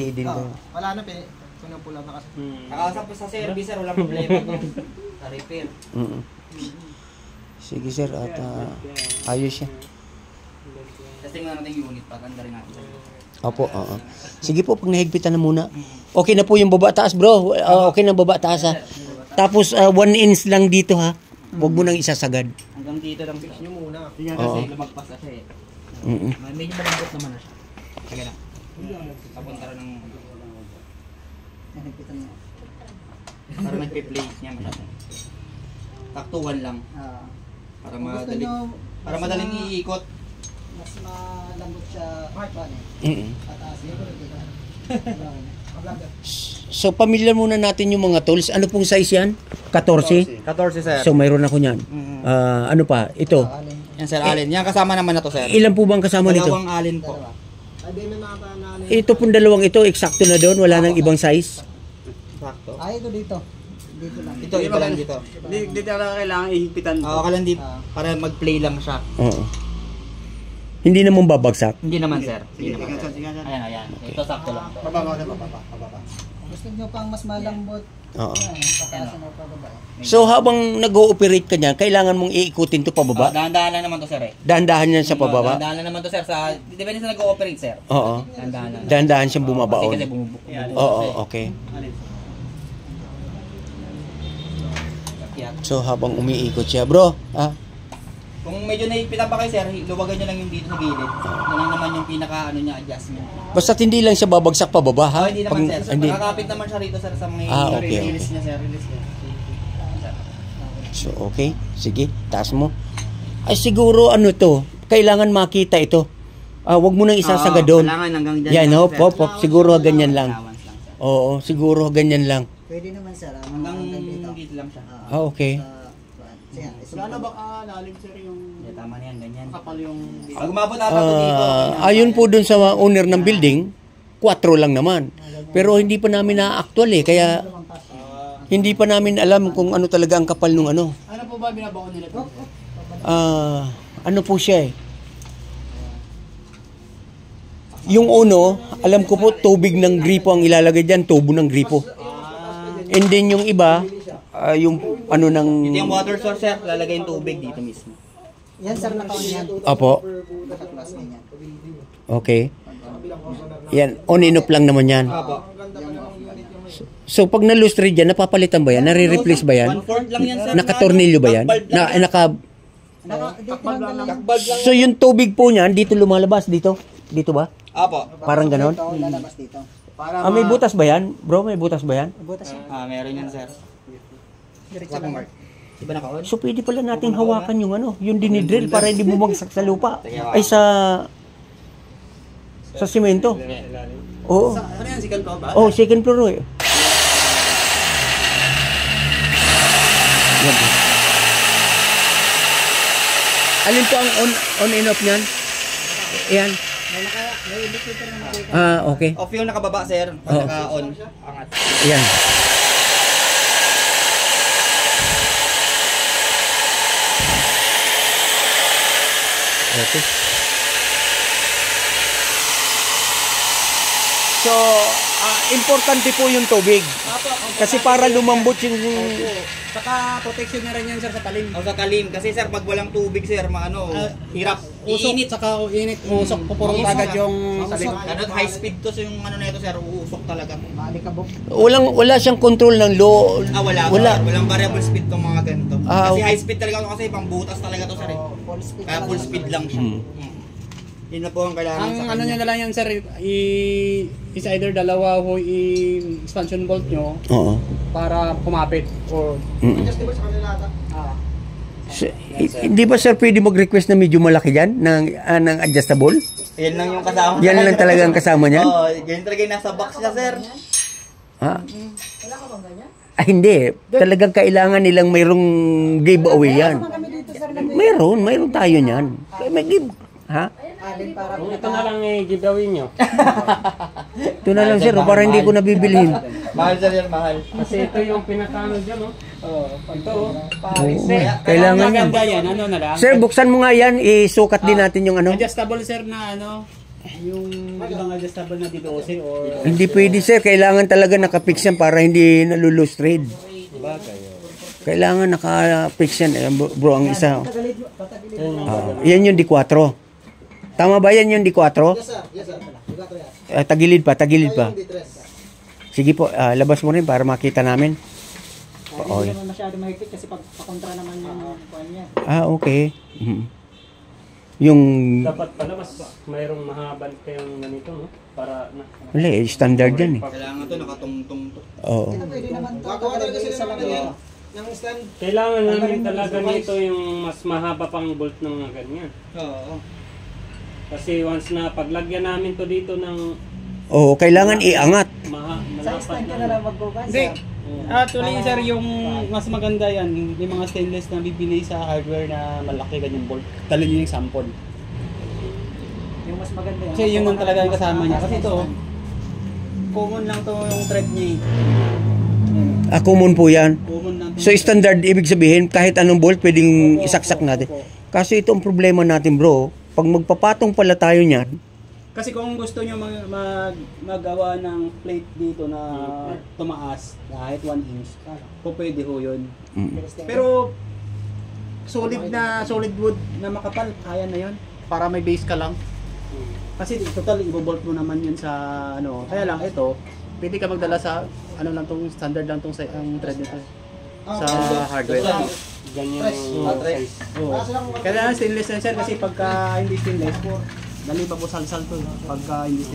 stay din kayo. Wala na, pinupula na kasi. Nakausap po sa service, sir, walang problema doon. Sa repair. Sige sir, at ayos siya. Testing na natin yung unit, paganda rin natin. Opo, oo. Sige po, pag nahigpitan na muna. Okay na po yung baba taas, bro. Okay na baba taas, ha. Tapos 1 inch lang dito, ha. Huwag mo nang isasagad. Hanggang dito lang fix nyo muna. Tingnan Oo. kasi lumagpas na siya Medyo malambot naman na siya. Sige na. Papunta rin ng... Para nagpe-plate niya masyado. Taktuhan lang. Para madaling iikot. Mas malambot siya. Pataas. So, pamilya muna natin yung mga tools. Ano pong size yan? 14? 14, sir. So, mayroon ako niyan. Ano pa? Ito. Yan, sir, alin. Yan, kasama naman na to, sir. Ilan po bang kasama nito? Dalawang alin po. Ito pong dalawang ito, eksakto na doon. Wala nang ibang size. Sakto. Ito dito. Dito lang. Ito, iba lang dito. Dito na kailangan ihigpitan. Oo, kalandi. Para mag-play lang siya. Oo. Hindi naman babagsak. Hindi naman, sir. Hindi naman, sir. Ayan. Ito, sakto lang. Pababa. Gusto nyo pang mas malambot. Oo. Pataasan o pababa. So, habang nag-ooperate ka niyan, kailangan mong iikutin to pababa? Dahan-dahan lang naman to, sir. Dahan-dahan yan sa pababa? Dahan-dahan lang naman to, sir. Depende sa nag-ooperate, sir. Oo. Dahan-dahan lang. Dahan-dahan siyang bumabaon. Kasi bumubuko. Oo, okay. So, habang umiikot siya, bro, Kung medyo naipitan pa kayo, sir, luwagan nyo lang yung dito sa gilid. Yan lang naman yung niya, adjustment. Basta't hindi lang siya babagsak pababa, ha? Hindi naman, sir. Hindi. Makakapit naman siya rito, sir, sa mga okay. release niya, sir. Release niya. So, okay. Sige, taas mo. Ay, siguro, ano to? Kailangan makita ito. Wag mo nang isasagad doon. Kailangan hanggang dyan. Yan, hop. Siguro ganyan lang. Oo, siguro ganyan lang. Pwede naman, sir. Hanggang dito lang siya. Okay. Wala na baka lalim sir yung... Tama na yan, ganyan. Kapal yung... Pag umabot ata po dito. Ayun po dun sa owner ng building, 4 lang naman. Pero hindi pa namin na-actual kaya hindi pa namin alam kung ano talaga ang kapal nung ano. Ano po ba binabaon nila ito? Ano po siya Yung uno, alam ko po, tubig ng gripo ang ilalagay dyan, tubo ng gripo. And then yung iba, yung ano ng... Ito yung water source, sir. Lalagay yung tubig dito mismo. Yan, sir, nakaon yan. Opo. Nakaklas ganyan. Okay. Yan, on and off lang naman yan. Opo. So pag na-lustre dyan, napapalitan ba yan? Nare-replace ba yan? 1/4 lang yan, sir. Nakatornilyo ba yan? So yung tubig po niyan, dito lumalabas, dito? Dito ba? Opo. Parang ganon? Ito, lalabas dito. May butas ba yan? Bro, may butas ba yan? Butas yan. Meron yan, sir. Diretso lang. Iba naka-on? So pwede pala nating hawakan yung ano, yung dinidrill para hindi bumagsak sa lupa. Ay sa simento. Oo. Ano yan? Second floor ba? Oh, second floor Yan. Alin po ang on and off niyan? Ayan. Okay. Off yung nakababa, sir. Pag naka-on. Angat. Ayan. Okay. So, importante po yung tubig. Kasi para lumambot yung... Saka protection na rin yan sir sa talim. O sa talim. Kasi sir, pag walang tubig, sir, hirap. Usok, saka init, usok, pupurong agad yung talim. High speed to, so yung ano na ito, sir, uusok talaga. Malikabok. Wala siyang control ng low. Wala. Walang variable speed tong mga ganito. Kasi high speed talaga ito, kasi pang butas talaga to, sir. Full speed. Kaya full speed lang siya. Yun na po ang kailangan sa kanya. Ano nyo na lang yan sir, is either dalawa o expansion bolt nyo para kumapit or Adjustable sa kanila ata. Hindi ba sir pwede mag-request na medyo malaki dyan ng adjustable? Yan lang yung kasama. Yan lang talaga ang kasama niyan? Oo, ganyan talaga yung nasa box niya, sir. Wala ka bang ganyan? Hindi. Talagang kailangan nilang mayroong giveaway yan. Mayroon tayo niyan. May give. ito na lang giveaway nyo. Ito na lang sir, para hindi ko nabibilhin. Mahal, sir, yan, mahal. Kasi ito yung pinakano dyan, ito, Kailangan yan. Maganda yan, ano na lang. Sir, buksan mo nga yan, isukat din natin yung ano. Adjustable sir na Yung ibang adjustable na dito kasi or Hindi pwede sir, kailangan talaga nakapix yan para hindi nalulose thread. Kailangan naka-fix yan. Ayan, bro, ang isa. Yan yung D4. Tama ba yan yung D4? Yes sir, yes sir. Ligato yan. Tagilid pa, tagilid pa. Yung D3. Sige po, labas mo rin para makita namin. Oo, Hindi yan. naman masyado mahigpit kasi pag pakontra naman yung kuhan niya. Okay. Yung, Dapat pala mas mayroong mahabang kayong ganito, no? Para na. wala eh, standard yan eh. Kailangan to nakatungtong to. Oo. Pwede naman to. Gagawa talaga sila Isa ng lang ano yan. yan. Ng stand. Kailangan namin talaga nito yung mas mahaba pang bolt ng mga ganyan. Oo. Kasi once na paglagyan namin to dito ng Oo, kailangan iangat. Sa malapad stand ka na lang magbukas. Hindi. Actually, sir, yung mas maganda yan, yung mga stainless na bibili sa hardware na malaki ganyan bolt. Talo nyo yung sample. Yung mas maganda yan. Kasi yun ang talaga yung kasama niya. Kasi ito, common lang to yung thread niya. Common po yan. Common lang to. So standard, ibig sabihin, kahit anong bolt, pwedeng isaksak natin. Kaso ito ang problema natin bro, pag magpapatong pala tayo niyan, Kasi kung gusto nyo magawa ng plate dito na tumaas kahit 1 inch, po pwede ho yun. Pero solid wood na makapal, kaya na yun. Para may base ka lang. Kasi total ibobolt mo naman yun sa ano. Kaya lang ito, pwede ka magdala sa ano lang tong standard lang tong ang thread nito. Sa hardware. ganyan yung size. Oo. Kaya stainless na siya kasi pagka hindi stainless, dali pa po salsal to. Pagka hindi